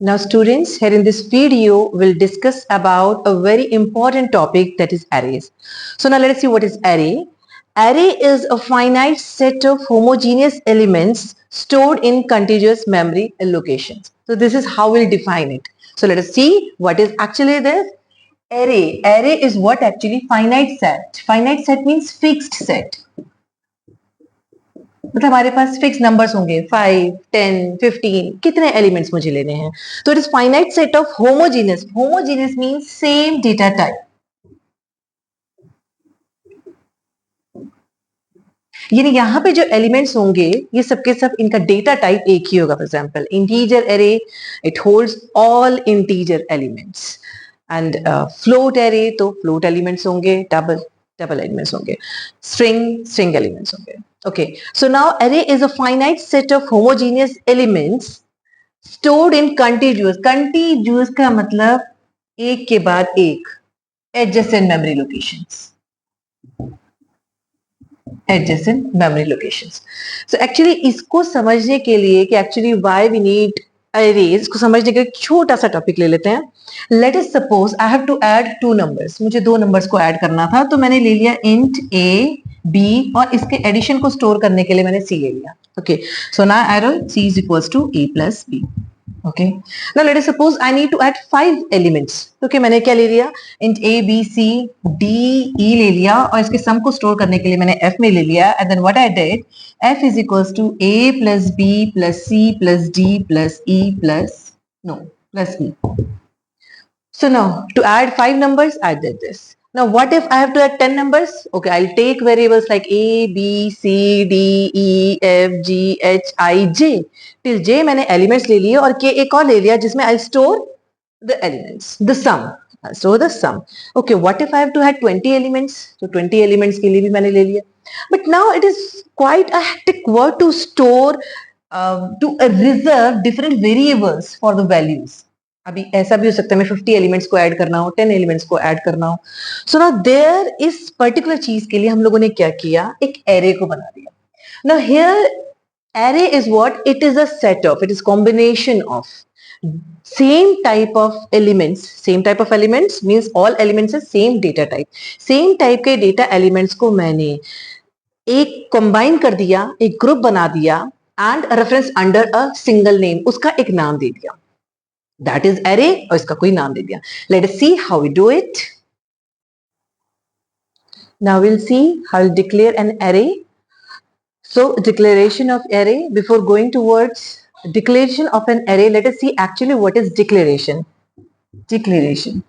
Now students, here in this video, we'll discuss about a very important topic, that is arrays. So now let us see what is array. Array is a finite set of homogeneous elements stored in contiguous memory locations. So this is how we'll define it. So let us see what is actually this array. Array is what actually finite set. Finite set means fixed set. मतलब हमारे पास fix numbers होंगे 5, 10, 15, कितने elements मुझे लेने हैं. तो it is finite set of homogeneous. Homogeneous means same data type. यानी यहाँ पे जो एलिमेंट्स होंगे ये सबके सब इनका डेटा टाइप एक ही होगा. For example integer array, it holds all integer elements. And float array, तो फ्लोट एलिमेंट्स होंगे, डबल एलिमेंट्स होंगे. स्ट्रिंग एलिमेंट्स होंगे. Okay, so now array is a finite set of homogeneous elements stored in contiguous. Contiguous का मतलब एक के बाद एक adjacent memory locations. Adjacent memory locations. So actually इसको समझने के लिए कि actually why we need arrays, इसको समझने के लिए छोटा सा टॉपिक ले लेते हैं. Let us suppose I have to add two numbers. मुझे दो नंबर्स को ऐड करना था, तो मैंने ले लिया int a b और इसके एडिशन को स्टोर करने के लिए मैंने c ले लिया. Okay, so now I write c is equals to a plus b. Okay, now let us suppose I need to add 5 elements. Okay, मैंने क्या ले लिया, int a b c d e ले लिया और इसके सम को स्टोर करने के लिए मैंने f में ले लिया. And then what I did, f is equals to a plus b plus c plus d plus e plus e. So now to add 5 numbers I did this. Now what if I have to add 10 numbers? Okay, I'll take variables like a, b, c, d, e, f, g, h, i, j. Till j मैंने elements ले लिए और k एक और ले लिया जिसमें I'll store the elements, the sum. I'll store the sum. Okay, what if I have to add 20 elements? So 20 elements के लिए भी मैंने ले लिया. But now it is quite a hectic work to store, to reserve different variables for the values. अभी ऐसा भी हो सकता है मैं 50 एलिमेंट्स को ऐड करना हो, 10 एलिमेंट्स को ऐड करना हो. सो नाउ देयर इस पर्टिकुलर चीज के लिए हम लोगों ने क्या किया, एक एरे को बना दिया. Now here array is what, it is a set of, it is combination of same type of elements. Same type of elements means all elements is same data type. Same type के data elements को मैंने एक combine कर दिया, एक group बना दिया and reference under a single name, उसका एक नाम दे दिया. That is array और इसका कोई नाम दे दिया. Let us see how we do it. Now we'll see how we'll declare an array. So declaration of array. Before going towards declaration of an array, let us see actually what is declaration. Declaration.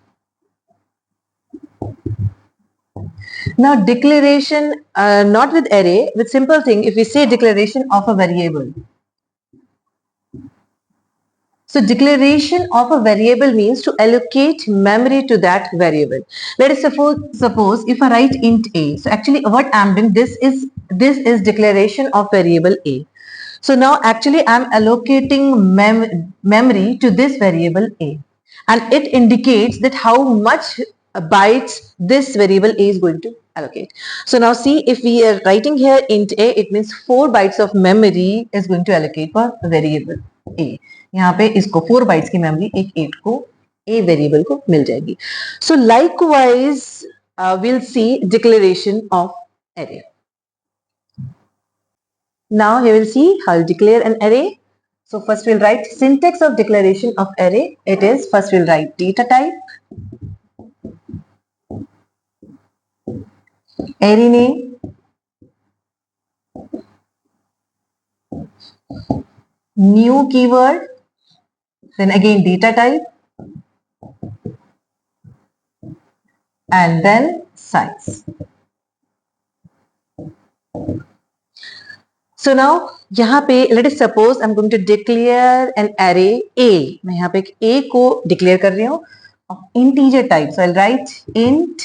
Now declaration, not with array, with simple thing. If we say declaration of a variable. So declaration of a variable means to allocate memory to that variable. Let us suppose if I write int a. So actually what I'm doing, this is declaration of variable a. So now actually I'm allocating memory to this variable a, and it indicates that how much bytes this variable a is going to allocate. So now see, if we are writing here int a, it means 4 bytes of memory is going to allocate for variable a. यहाँ पे इसको 4 bytes की memory एक 8 को a variable को मिल जाएगी. सो likewise we'll see declaration of array. Now here we'll see how to declare an array. So first we'll write syntax of declaration of array. It is, first we'll write data type, array name, new keyword, then again data type, and then size. So now यहाँ पे let us suppose I'm going to declare an array a. मैं यहाँ पे एक a को declare कर रही हूँ of integer type. So I'll write int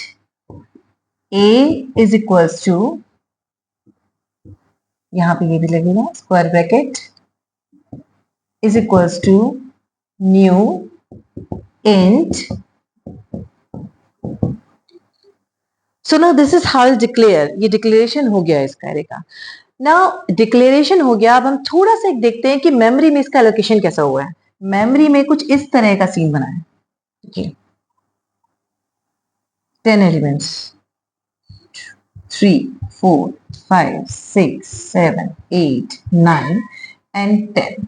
a is equals to, यहाँ पे ये भी लगेगा square bracket, is equals to new int. So now this is how I'll declare. ये declaration हो गया इसका array का. Now declaration हो गया. अब हम थोड़ा सा एक देखते हैं कि मेमोरी में इसका allocation कैसा हुआ है. मेमोरी में कुछ इस तरह का सीन बना है, देखिए 10 एलिमेंट्स 3 4 5 6 7 8 9 एंड 10।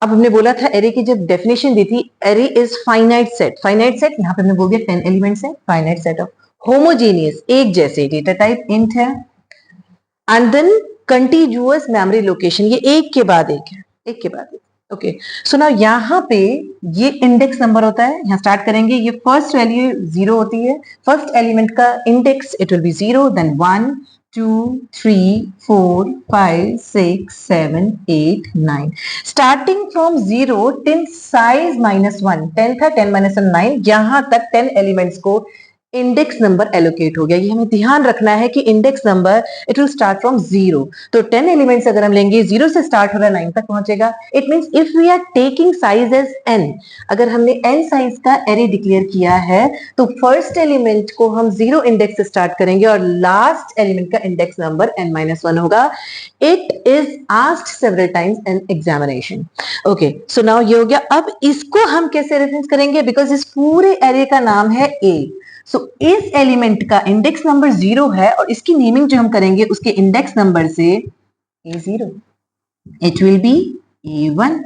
अब हमने बोला था एरे की जब डेफिनेशन दी थी, array is finite set. Finite set यहां पे हमने बोल दिया 10 एलिमेंट्स है, फाइनाइट सेट ऑफ होमोजेनियस, एक जैसे, डेटा टाइप इंट है, and then continuous memory location, ये एक के बाद एक है, एक के बाद एक। ओके, सो नाउ यहाँ पे ये इंडेक्स नंबर होता है, यहाँ स्टार्ट करेंगे, ये फर्स्ट वैल्यू 0 होती है, फर्स्ट एलिमेंट का index it will be 0, then 1 2 3 4 5 6 7 8 9, starting from 0 till size -1, 10 था, 10 - 1 9, यहां तक 10 एलिमेंट्स को इंडेक्स नंबर एलोकेट हो गया। ये हमें ध्यान रखना है कि index number it will start from 0, तो 10 एलिमेंट्स अगर हम लेंगे, 0 से स्टार्ट हो रहा है 9 तक पहुंचेगा। It means if we are taking size as n, अगर हमने n साइज का एरे डिक्लेयर किया है तो फर्स्ट एलिमेंट को हम 0 इंडेक्स से स्टार्ट करेंगे और लास्ट एलिमेंट का इंडेक्स नंबर n-1 होगा। It is asked several times in examination. Okay, so now ये हो गया। अब इसको हम कैसे रेफरेंस करेंगे, बिकॉज इस पूरे एरे का नाम है a, सो इस एलिमेंट का इंडेक्स नंबर 0 है और इसकी नेमिंग जो हम करेंगे उसके इंडेक्स नंबर से A0, it will B A1,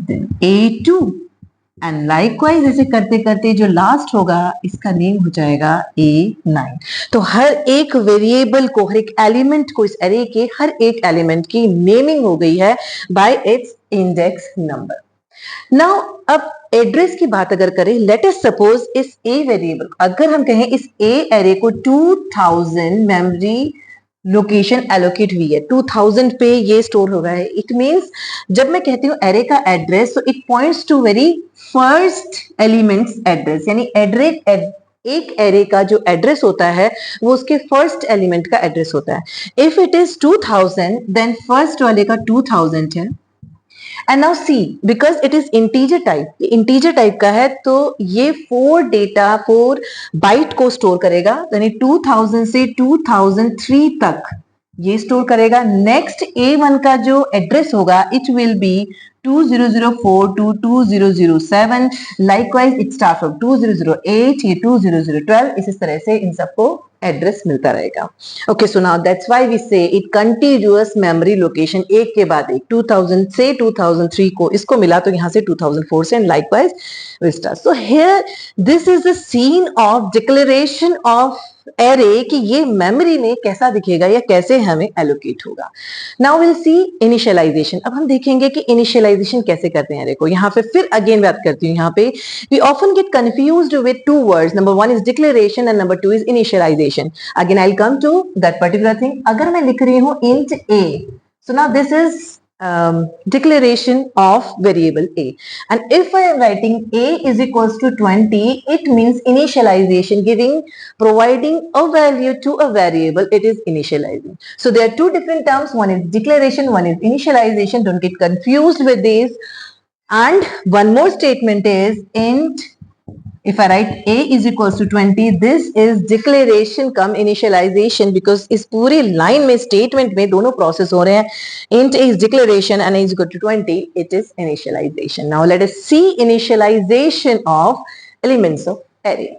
then A2 and likewise ऐसे करते करते जो लास्ट होगा इसका नेम हो जाएगा A9। तो हर एक वेरिएबल को, हर एक एलिमेंट को, इस एरे के हर एक एलिमेंट की नेमिंग हो गई है bye it's index number. Now अब एड्रेस की बात अगर करें, लेट अस सपोज इस ए वेरिएबल, अगर हम कहें इस ए एरे को 2000 मेमोरी लोकेशन एलोकेट हुई है, 2000 पे ये स्टोर हो रहा है, इट मींस जब मैं कहती हूँ एरे का एड्रेस, तो it points to very first element's address, यानी एड्रेस एक एरे का जो एड्रेस होता है वो उसके फर्स्ट एलिमेंट का एड्रेस होता है। If it is 2000 then first वाले का 2000 है। And now see, because it is integer type, integer type का है, तो ये 4 बाइट को स्टोर करेगा, यानी 2000 से 2003 तक ये स्टोर करेगा। नेक्स्ट A1 का जो एड्रेस होगा it will B 2004 to 2007, likewise it start from 2008, ये 2012, इस तरह से इन सबको एड्रेस मिलता रहेगा। Okay, so now that's why we say it continuous memory location, एक के बाद एक, 2000 से 2003 को इसको मिला तो यहां से 2004 से, and likewise will start. So here this is the scene of declaration of array कि ये मेमोरी में कैसा दिखेगा या कैसे हमें एलोकेट होगा। Now will see initialization. अब हम देखेंगे कि इनिशियलाइजेशन कैसे करते हैं एरे को। यहाँ पे फिर अगेन बात करती हूँ, यहाँ पे we often get confused with two words, number 1 is declaration and number 2 is initialization. Again I will come to that particular thing. अगर मैं लिख रही हूँ int a, so now this is declaration of variable a, and if I am writing a is equals to 20, it means initialization, providing a value to a variable, it is initializing. So there are two different terms, one is declaration, one is initialization, don't get confused with these. And one more statement is int, if I write a is equals to 20, this is declaration cum initialization, because इस पूरी line में statement में दोनों process हो रहे हैं। int a is declaration and a is equal to 20, it is initialization. Now let us see initialization of elements of array.